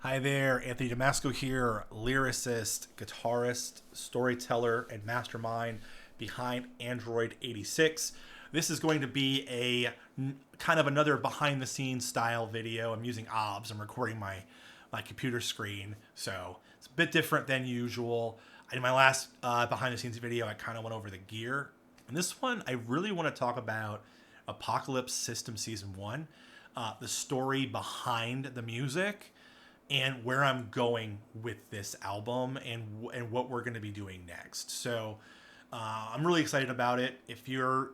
Hi there, Anthony Damasco here, lyricist, guitarist, storyteller, and mastermind behind Android 86. This is going to be a kind of another behind the scenes style video. I'm using OBS. I'm recording my computer screen, so it's a bit different than usual. In my last behind the scenes video, I kind of went over the gear. In this one, I really want to talk about Apocalypse System Season 1, the story behind the music, and where I'm going with this album and what we're going to be doing next. So I'm really excited about it. If you're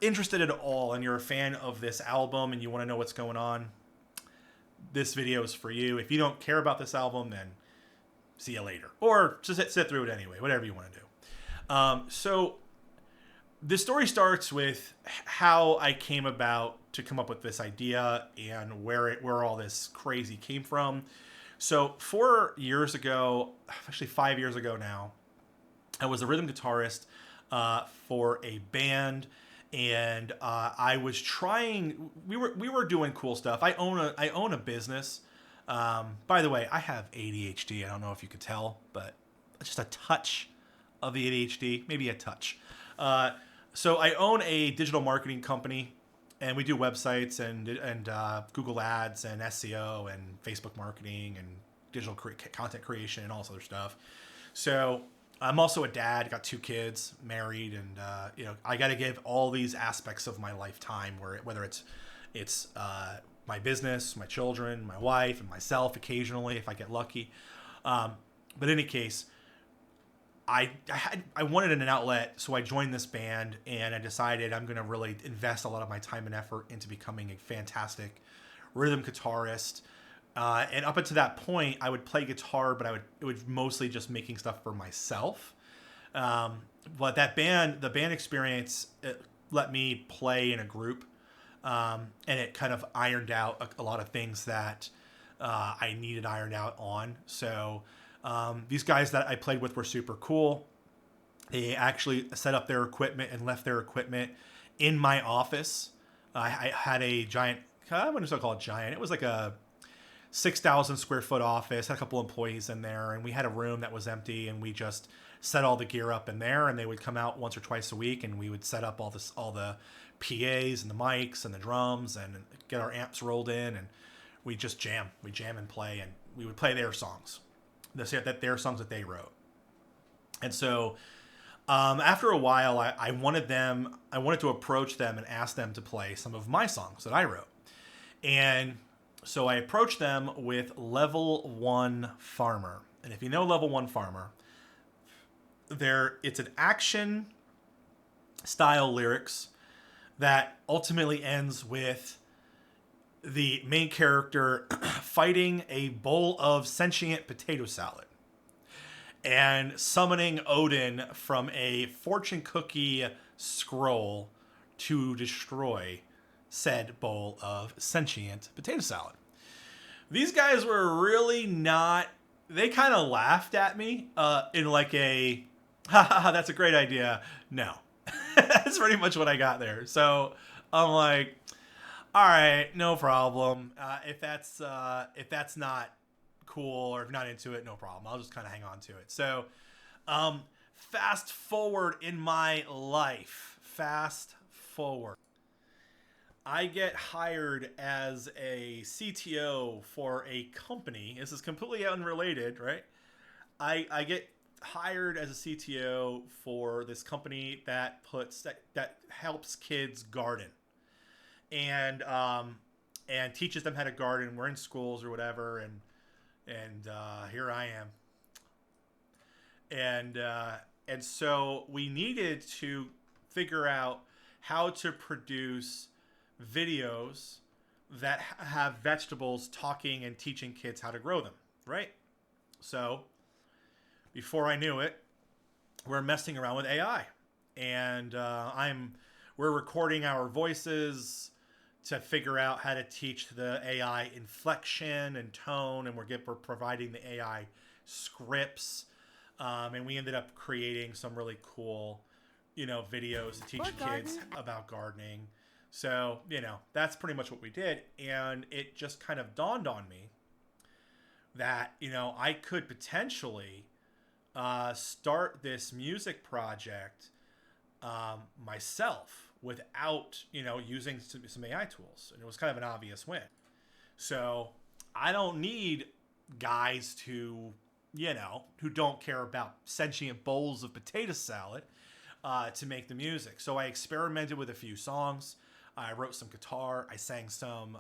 interested at all and you're a fan of this album and you want to know what's going on, this video is for you. If you don't care about this album, then see you later. Or just sit through it anyway, whatever you want to do. So the story starts with how I came about to come up with this idea and where all this crazy came from. So 4 years ago, actually 5 years ago now, I was a rhythm guitarist for a band, and I was trying. We were doing cool stuff. I own a business. By the way, I have ADHD. I don't know if you could tell, but just a touch of the ADHD, maybe a touch. So I own a digital marketing company, and we do websites and Google Ads and SEO and Facebook marketing and digital content creation and all this other stuff. So I'm also a dad, got 2 kids, married, and I got to give all these aspects of my lifetime, whether it's my business, my children, my wife, and myself occasionally if I get lucky. But in any case, I wanted an outlet, so I joined this band, and I decided I'm going to really invest a lot of my time and effort into becoming a fantastic rhythm guitarist. And up until that point, I would play guitar, but it was mostly just making stuff for myself. But the band experience, it let me play in a group, and it kind of ironed out a lot of things that I needed ironed out on. So these guys that I played with were super cool. They actually set up their equipment and left their equipment in my office. I had a giant, I wouldn't call it giant. It was like a 6,000 square foot office, had a couple employees in there, and we had a room that was empty, and we just set all the gear up in there, and they would come out once or twice a week, and we would set up all the PAs and the mics and the drums and get our amps rolled in, and we just jam. We jam and play, and we would play their songs. Their songs that they wrote. And so after a while, I wanted to approach them and ask them to play some of my songs that I wrote. And so I approached them with Level 1 Farmer. And if you know Level 1 Farmer, it's an action style lyrics that ultimately ends with the main character fighting a bowl of sentient potato salad and summoning Odin from a fortune cookie scroll to destroy said bowl of sentient potato salad. These guys were really not, they kind of laughed at me in like a, ha, that's a great idea. No. That's pretty much what I got there. So I'm like, all right, no problem. If that's not cool or if not into it, no problem. I'll just kind of hang on to it. So, fast forward in my life. Fast forward. I get hired as a CTO for a company. This is completely unrelated, right? I get hired as a CTO for this company that helps kids garden. And teaches them how to garden. We're in schools or whatever, and here I am. And so we needed to figure out how to produce videos that have vegetables talking and teaching kids how to grow them, right? So before I knew it, we're messing around with AI, and we're recording our voices to figure out how to teach the AI inflection and tone, and we're providing the AI scripts, and we ended up creating some really cool, videos to teach kids about gardening. So, that's pretty much what we did, and it just kind of dawned on me that, I could potentially start this music project myself without, using some AI tools. And it was kind of an obvious win. So I don't need guys who don't care about sentient bowls of potato salad to make the music. So I experimented with a few songs. I wrote some guitar. I sang some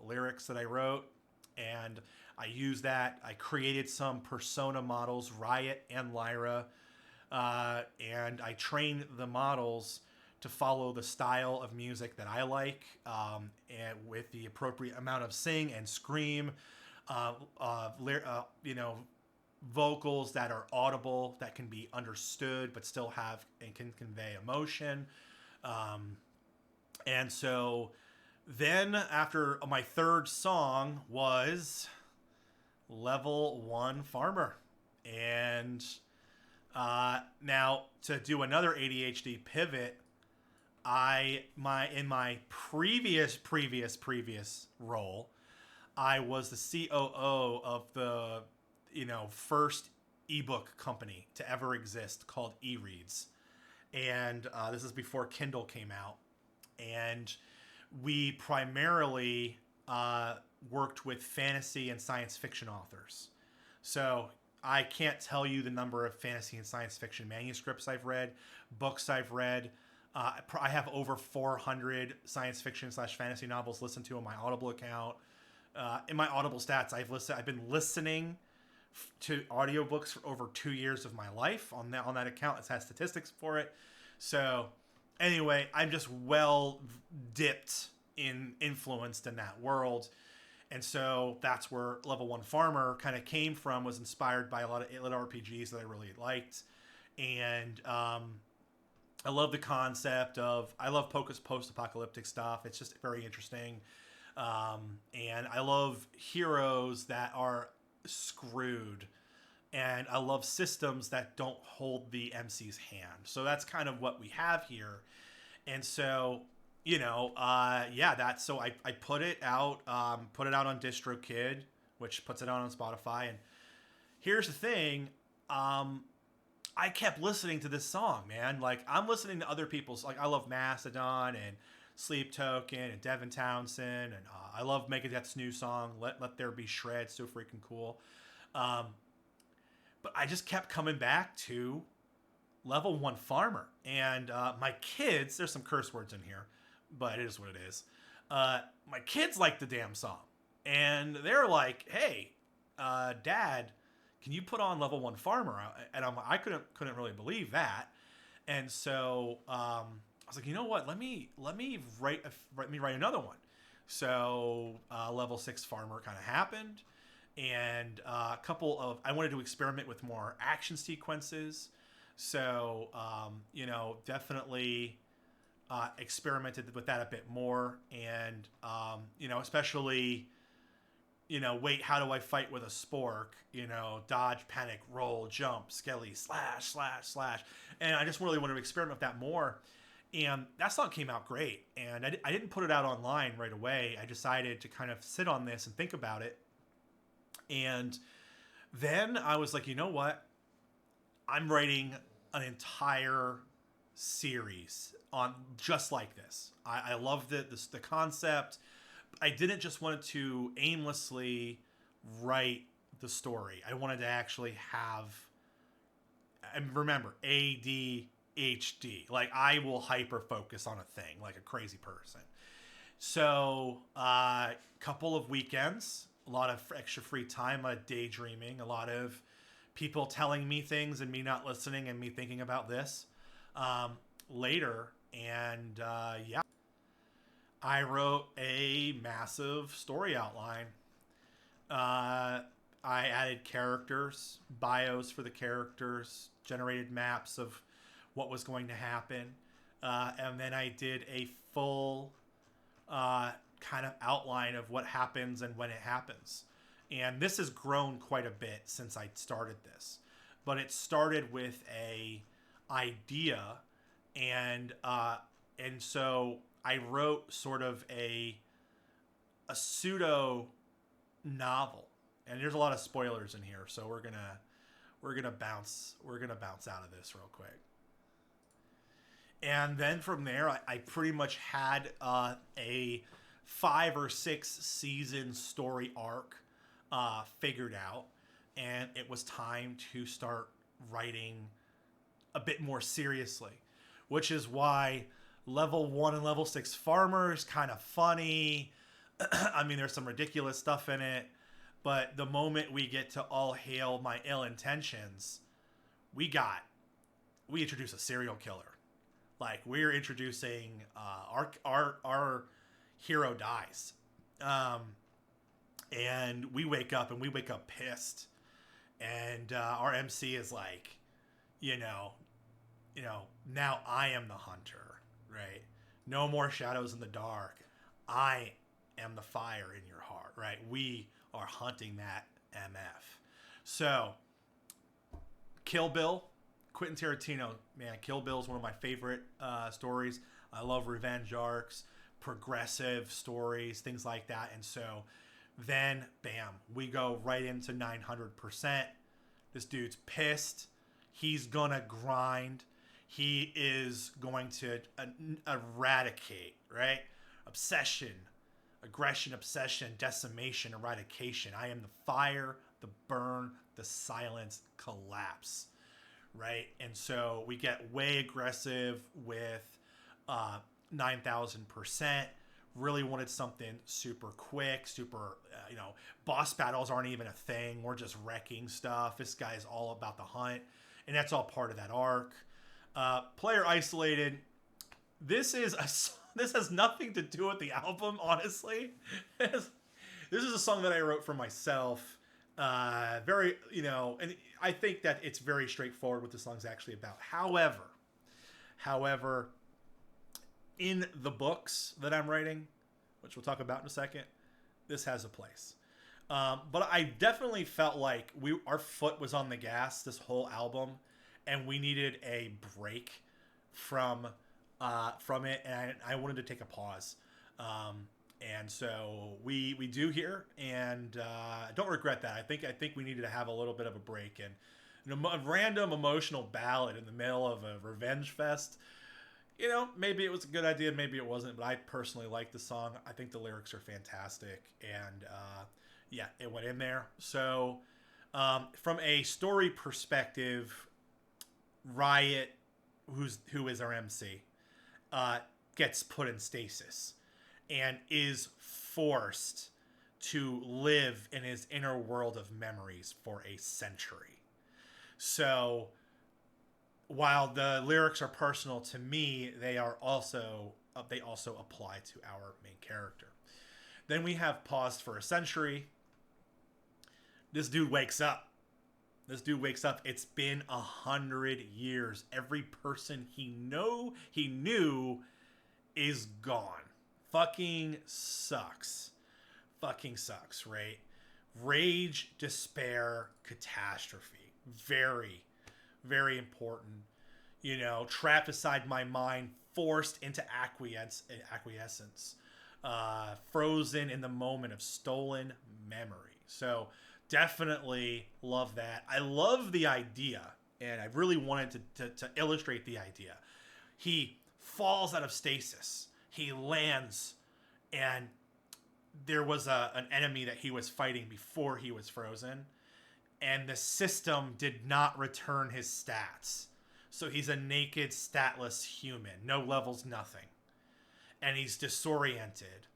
lyrics that I wrote, and I used that. I created some persona models, Riot and Lyra, and I trained the models to follow the style of music that I like, and with the appropriate amount of sing and scream, vocals that are audible, that can be understood, but still have and can convey emotion. And so then after my third song was Level 1 Farmer. And now to do another ADHD pivot, in my previous role, I was the COO of the first ebook company to ever exist, called eReads, and this is before Kindle came out, and we primarily worked with fantasy and science fiction authors. So I can't tell you the number of fantasy and science fiction manuscripts I've read, books I've read. I have over 400 science fiction / fantasy novels listened to on my Audible account. In my Audible stats, I've been listening to audiobooks for over 2 years of my life on that account. It has statistics for it. So anyway, I'm just well dipped in influenced in that world. And so that's where Level 1 Farmer kind of came from, was inspired by a lot of lit RPGs that I really liked. And I love the concept of, I love post-apocalyptic stuff. It's just very interesting. And I love heroes that are screwed. And I love systems that don't hold the MC's hand. So that's kind of what we have here. And so, so I put it out on DistroKid, which puts it on Spotify. And here's the thing, I kept listening to this song, man. Like, I'm listening to other people's, like, I love Mastodon and Sleep Token and Devin Townsend, and I love Megadeth's new song, Let There Be Shred, so freaking cool. But I just kept coming back to Level 1 Farmer. And my kids, there's some curse words in here, but it is what it is. My kids like the damn song. And they're like, hey, Dad, can you put on Level 1 Farmer? And I couldn't really believe that. And so I was like, you know what? Let me write another one. So Level 6 Farmer kind of happened. And I wanted to experiment with more action sequences. So, definitely experimented with that a bit more. And, especially, wait, how do I fight with a spork? Dodge, panic, roll, jump, skelly, slash. And I just really wanted to experiment with that more. And that song came out great. And I didn't put it out online right away. I decided to kind of sit on this and think about it. And then I was like, you know what? I'm writing an entire series on just like this. I love the concept. I didn't just want to aimlessly write the story. I wanted to actually have, and remember, ADHD. Like, I will hyper focus on a thing like a crazy person. So, couple of weekends, a lot of extra free time, a lot of daydreaming, a lot of people telling me things and me not listening and me thinking about this later. And I wrote a massive story outline. I added characters, bios for the characters, generated maps of what was going to happen. And then I did a full kind of outline of what happens and when it happens. And this has grown quite a bit since I started this. But it started with a idea, and so I wrote sort of a pseudo novel and there's a lot of spoilers in here, so we're gonna bounce out of this real quick. And then from there, I pretty much had a 5 or 6 season story arc figured out, and it was time to start writing a bit more seriously, which is why level 1 and level 6 Farmer is kind of funny. I mean, there's some ridiculous stuff in it, but the moment we get to All Hail My Ill Intentions, we introduce a serial killer. Like, we're introducing our hero dies, and we wake up pissed, and our MC is like, now I am the hunter, right? No more shadows in the dark. I am the fire in your heart, right? We are hunting that MF. So, Kill Bill. Quentin Tarantino, man, Kill Bill is one of my favorite stories. I love revenge arcs, progressive stories, things like that. And so then, bam, we go right into 900%. This dude's pissed. He's going to grind. He is going to eradicate, right? Obsession, aggression, obsession, decimation, eradication. I am the fire, the burn, the silence, collapse. Right, and so we get way aggressive with 9,000%. Really wanted something super quick, super, boss battles aren't even a thing. We're just wrecking stuff. This guy is all about the hunt, and that's all part of that arc. Player isolated. This has nothing to do with the album, honestly. This is a song that I wrote for myself. Very, and I think that it's very straightforward what the song's actually about. However, in the books that I'm writing, which we'll talk about in a second, this has a place. But I definitely felt like our foot was on the gas this whole album, and we needed a break from it, and I wanted to take a pause. And so we do here, and don't regret that. I think we needed to have a little bit of a break, and a random emotional ballad in the middle of a revenge fest. Maybe it was a good idea, maybe it wasn't, but I personally like the song. I think the lyrics are fantastic, and it went in there. So from a story perspective, Riot, who is our MC, gets put in stasis and is forced to live in his inner world of memories for a century. So while the lyrics are personal to me, they also apply to our main character. Then we have paused for a century. This dude wakes up. It's been 100 years. Every person he knew is gone. Fucking sucks, right? Rage, despair, catastrophe. Very, very important. Trapped inside my mind, forced into acquiescence. Frozen in the moment of stolen memory. So definitely love that. I love the idea, and I really wanted to illustrate the idea. He falls out of stasis. He lands, and there was an enemy that he was fighting before he was frozen, and the system did not return his stats. So he's a naked, statless human. No levels, nothing. And he's disoriented,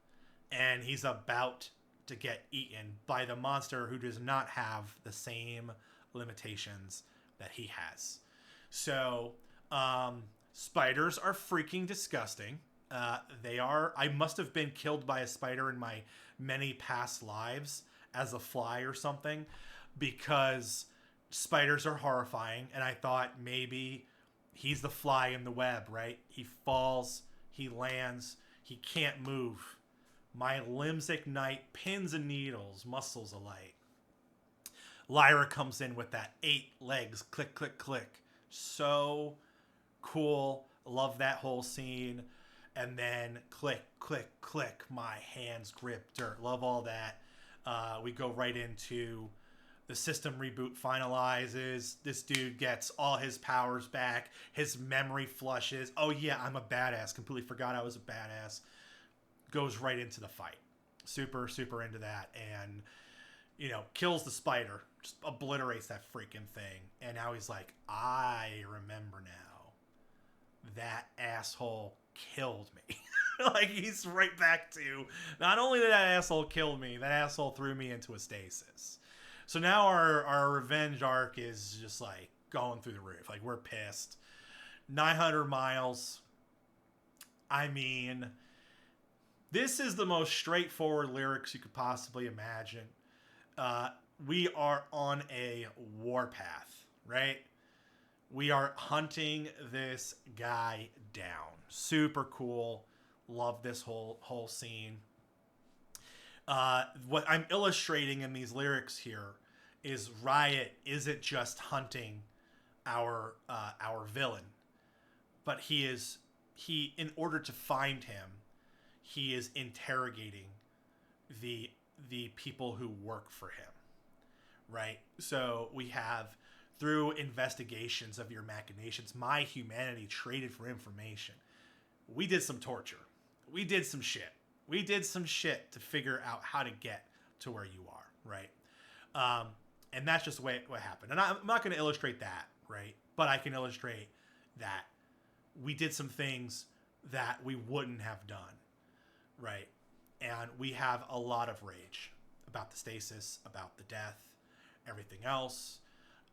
and he's about to get eaten by the monster who does not have the same limitations that he has. So, spiders are freaking disgusting. They are. I must have been killed by a spider in my many past lives as a fly or something, because spiders are horrifying, and I thought maybe he's the fly in the web, right? He falls, he lands, he can't move. My limbs ignite, pins and needles, muscles alight. Lyra comes in with that 8 legs, click, click, click. So cool. Love that whole scene. And then click, click, click. My hands grip dirt. Love all that. We go right into the system reboot finalizes. This dude gets all his powers back. His memory flushes. Oh yeah, I'm a badass. Completely forgot I was a badass. Goes right into the fight. Super, super into that. And, kills the spider. Just obliterates that freaking thing. And now he's like, I remember now. That asshole killed me. Like, he's right back to, not only did that asshole kill me, that asshole threw me into a stasis. So now our revenge arc is just like going through the roof. Like, we're pissed. 900 miles. I mean, this is the most straightforward lyrics you could possibly imagine. We are on a warpath, right? We are hunting this guy down. Super cool. Love this whole scene. What I'm illustrating in these lyrics here is Riot isn't just hunting our villain, but he in order to find him, he is interrogating the people who work for him, right? So we have, through investigations of your machinations, my humanity traded for information. We did some torture. We did some shit. We did some shit to figure out how to get to where you are, right? And that's just the way what happened. And I'm not going to illustrate that, right? But I can illustrate that we did some things that we wouldn't have done, right? And we have a lot of rage about the stasis, about the death, everything else.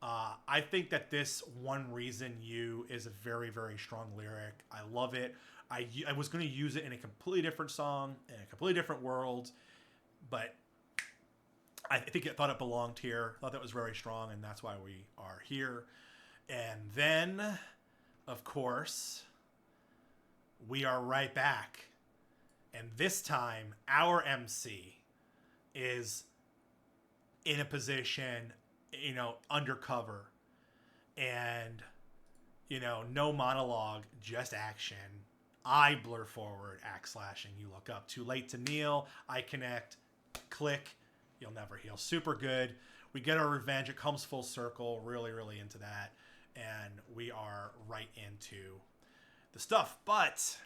I think that this One Reason You is a very, very strong lyric. I love it. I was going to use it in a completely different song, in a completely different world, but I thought it belonged here. I thought that was very strong, and that's why we are here. And then, of course, we are right back. And this time, our MC is in a position, undercover. And, no monologue, just action. I blur forward, axe slashing, you look up. Too late to kneel, I connect, click, you'll never heal. Super good. We get our revenge. It comes full circle. Really, really into that. And we are right into the stuff. But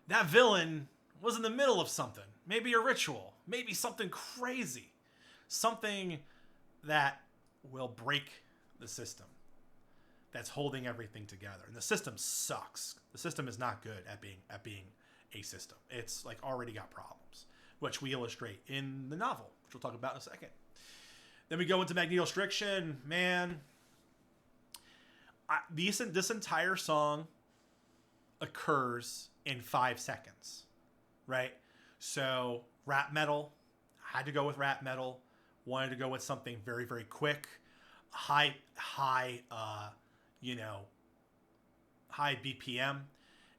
that villain was in the middle of something. Maybe a ritual. Maybe something crazy. Something that will break the system that's holding everything together. And the system sucks. The system is not good at being a system. It's like already got problems, which we illustrate in the novel, which we'll talk about in a second. Then we go into MAGNETOSTRICTION. Man, this entire song occurs in 5 seconds, right? So rap metal, had to go with rap metal. Wanted to go with something very, very quick, high BPM,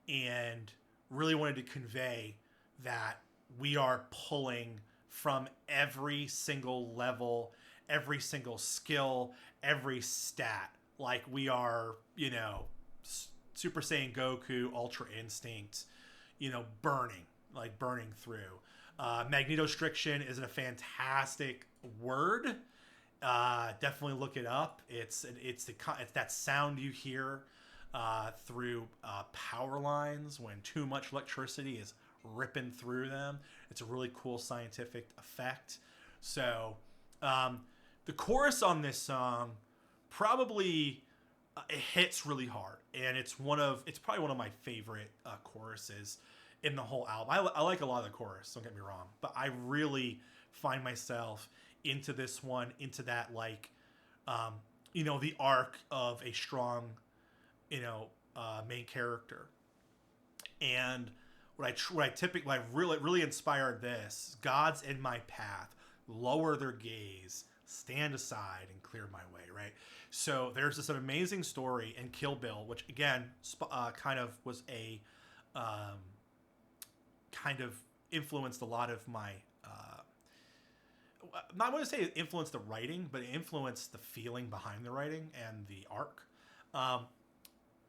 and really wanted to convey that we are pulling from every single level, every single skill, every stat. Like we are, Super Saiyan Goku, Ultra Instinct, burning through. MAGNETOSTRICTION is a fantastic word. Definitely look it up. It's that sound you hear through power lines when too much electricity is ripping through them. It's a really cool scientific effect. So the chorus on this song probably it hits really hard, and it's probably one of my favorite choruses in the whole album. I like a lot of the chorus, don't get me wrong, but I really find myself into this one, into that the arc of a strong main character. And what really inspired this: God's in my path, lower their gaze, stand aside and clear my way, right? So there's this amazing story in Kill Bill, which again kind of was a kind of influenced a lot of my I want to say it influenced the writing, but it influenced the feeling behind the writing and the arc,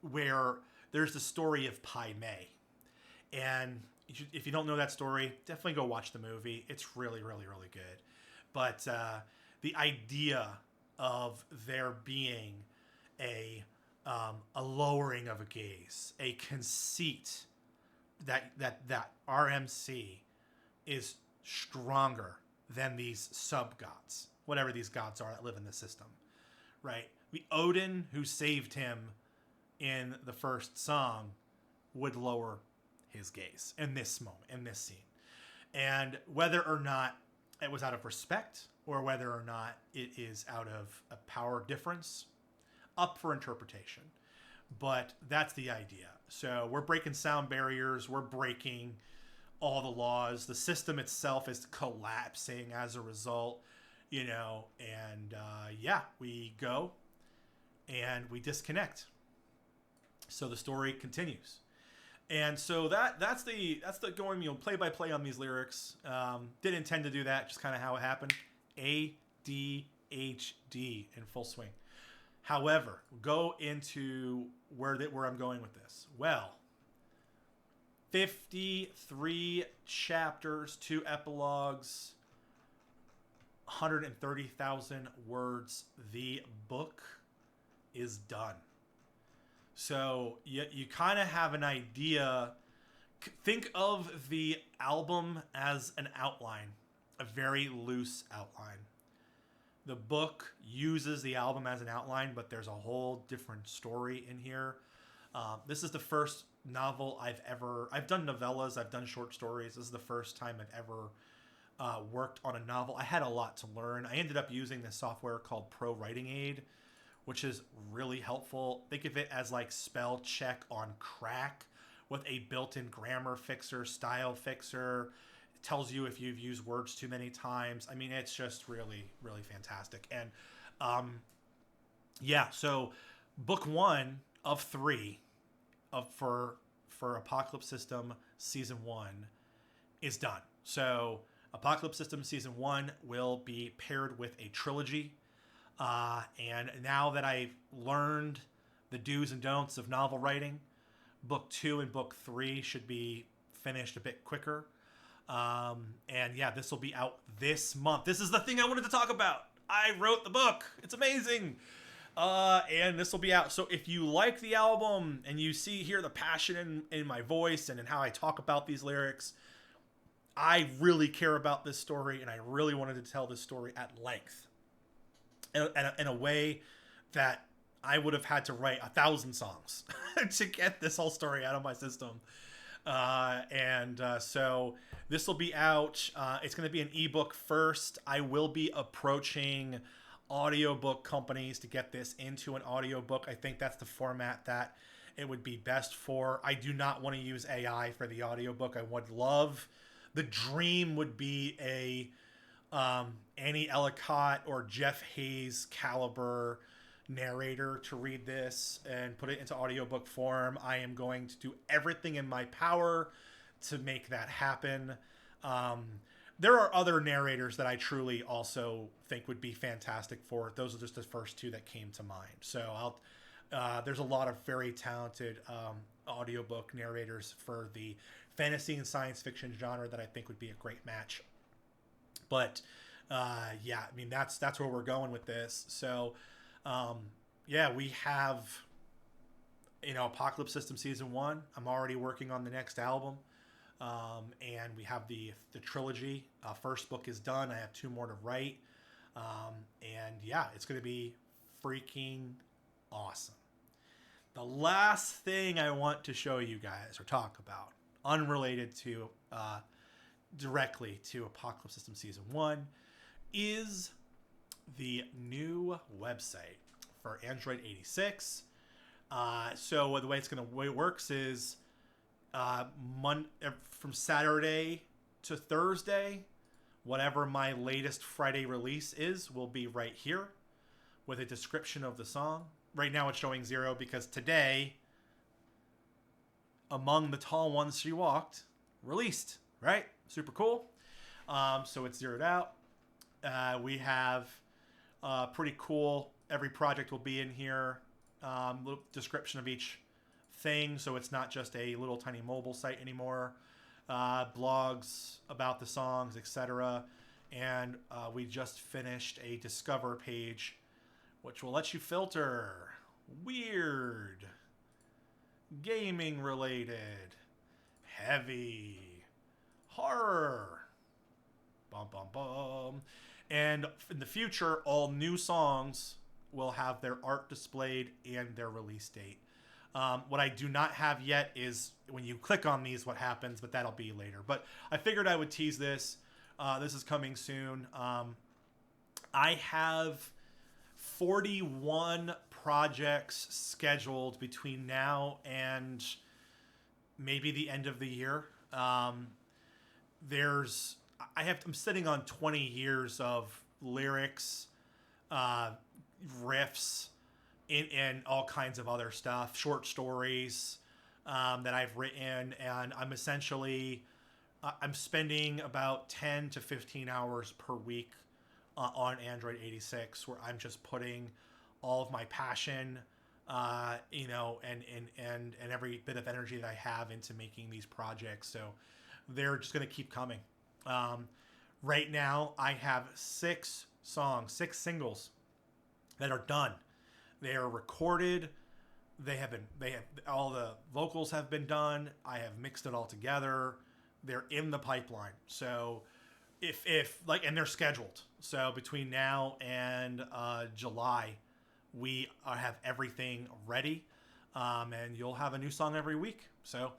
where there's the story of Pai Mei. And if you don't know that story, definitely go watch the movie. It's really, really, really good. But the idea of there being a lowering of a gaze, a conceit that RMC is stronger than these sub gods, whatever these gods are that live in the system, right? The Odin who saved him in the first song would lower his gaze in this moment, in this scene. And whether or not it was out of respect or whether or not it is out of a power difference, up for interpretation. But that's the idea. So we're breaking sound barriers. We're breaking all the laws. The system itself is collapsing as a result, you know, and we go and we disconnect. So the story continues. And so that's the going, you know, play by play on these lyrics. Didn't intend to do that, just kind of how it happened. ADHD in full swing. However, go into where I'm going with this. Well, 53 chapters, 2 epilogues, 130,000 words. The book is done. So you kind of have an idea. Think of the album as an outline, a very loose outline. The book uses the album as an outline, but there's a whole different story in here. This is the first novel I've done novellas, I've done short stories. This is the first time I've ever worked on a novel. I had a lot to learn. I ended up using this software called Pro Writing Aid, which is really helpful. Think of it as like spell check on crack with a built-in grammar fixer, style fixer. It tells you if you've used words too many times. I mean, it's just really, really fantastic. And so book 1 of 3 for Apocalypse System Season 1 is done. So Apocalypse System Season 1 will be paired with a trilogy. And now that I've learned the do's and don'ts of novel writing, book 2 and book 3 should be finished a bit quicker. This will be out this month. This is the thing I wanted to talk about. I wrote the book. It's amazing. And this will be out. So if you like the album and you hear the passion in my voice and in how I talk about these lyrics, I really care about this story and I really wanted to tell this story at length. In a way that I would have had to write 1,000 songs to get this whole story out of my system. So this will be out. It's going to be an ebook first. I will be approaching audiobook companies to get this into an audiobook. I think that's the format that it would be best for. I do not want to use AI for the audiobook. I would love, the dream would be a Annie Ellicott or Jeff Hayes caliber narrator to read this and put it into audiobook form. I am going to do everything in my power to make that happen. There are other narrators that I truly also think would be fantastic for it. Those are just the first 2 that came to mind. So there's a lot of very talented audiobook narrators for the fantasy and science fiction genre that I think would be a great match. But I mean, that's where we're going with this. So we have, Apocalypse System Season 1. I'm already working on the next album. And we have the trilogy. First book is done. I have 2 more to write. It's going to be freaking awesome. The last thing I want to show you guys or talk about, unrelated to directly to Apocalypse System Season 1, is the new website for Android 86. So the way it works is from Saturday to Thursday, whatever my latest Friday release is will be right here with a description of the song. Right now it's showing 0 because today, Among the Tall Ones She Walked, released, right? Super cool. So it's zeroed out. We have pretty cool. Every project will be in here. Little description of each thing, so it's not just a little tiny mobile site anymore. Blogs about the songs, etc. and we just finished a Discover page, which will let you filter weird, gaming related, heavy, horror, bum bum bum. And in the future, all new songs will have their art displayed and their release date. What I do not have yet is when you click on these, what happens, but that'll be later. But I figured I would tease this. This is coming soon. I have 41 projects scheduled between now and maybe the end of the year. I'm sitting on 20 years of lyrics, riffs, and all kinds of other stuff, short stories that I've written, and I'm spending about 10 to 15 hours per week on Android 86, where I'm just putting all of my passion, and every bit of energy that I have into making these projects. So they're just going to keep coming. Right now, I have 6 singles that are done. They are recorded. All the vocals have been done. I have mixed it all together. They're in the pipeline. So and they're scheduled. So between now and July, we have everything ready. And you'll have a new song every week. So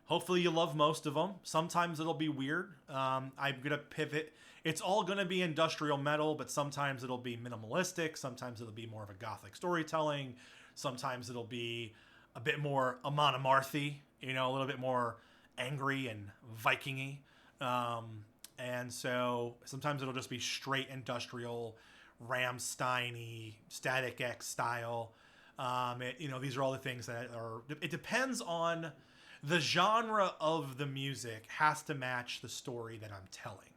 hopefully you love most of them. Sometimes it'll be weird. I'm going to pivot. It's all going to be industrial metal, but sometimes it'll be minimalistic. Sometimes it'll be more of a gothic storytelling. Sometimes it'll be a bit more Amon Amarthy, a little bit more angry and Viking-y. And so sometimes it'll just be straight industrial, Rammstein-y, Static X style. These are all the things that it depends on the genre of the music has to match the story that I'm telling.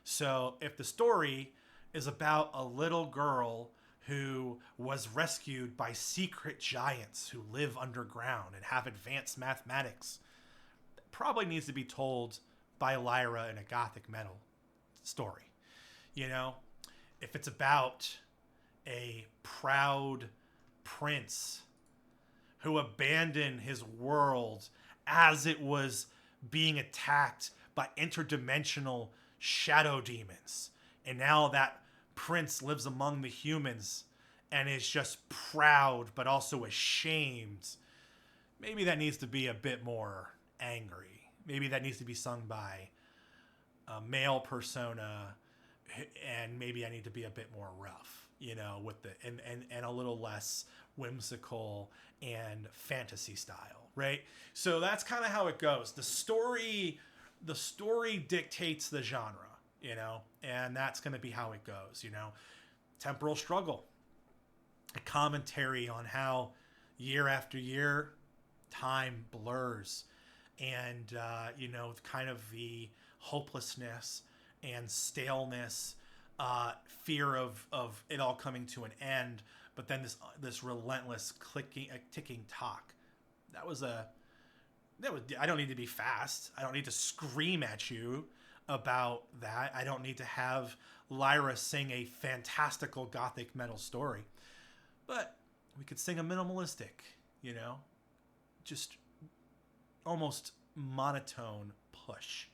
So if the story is about a little girl who was rescued by secret giants who live underground and have advanced mathematics, that probably needs to be told by Lyra in a gothic metal story. If it's about a proud prince who abandoned his world as it was being attacked by interdimensional shadow demons, and now that prince lives among the humans and is just proud but also ashamed, maybe that needs to be a bit more angry. Maybe that needs to be sung by a male persona, and maybe I need to be a bit more rough, with and a little less whimsical and fantasy style, right? So that's kind of how it goes. The story dictates the genre, and that's going to be how it goes, Temporal struggle, a commentary on how year after year time blurs, and kind of the hopelessness and staleness, fear of it all coming to an end, but then this relentless ticking clock. I don't need to be fast. I don't need to scream at you about that. I don't need to have Lyra sing a fantastical gothic metal story, but we could sing a minimalistic, just almost monotone push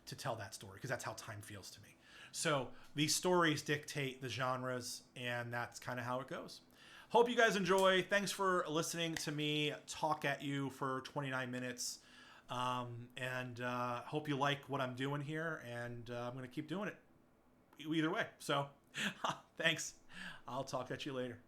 to tell that story, because that's how time feels to me. So these stories dictate the genres, and that's kind of how it goes. Hope you guys enjoy. Thanks for listening to me talk at you for 29 minutes. And hope you like what I'm doing here, and I'm going to keep doing it either way. So thanks. I'll talk at you later.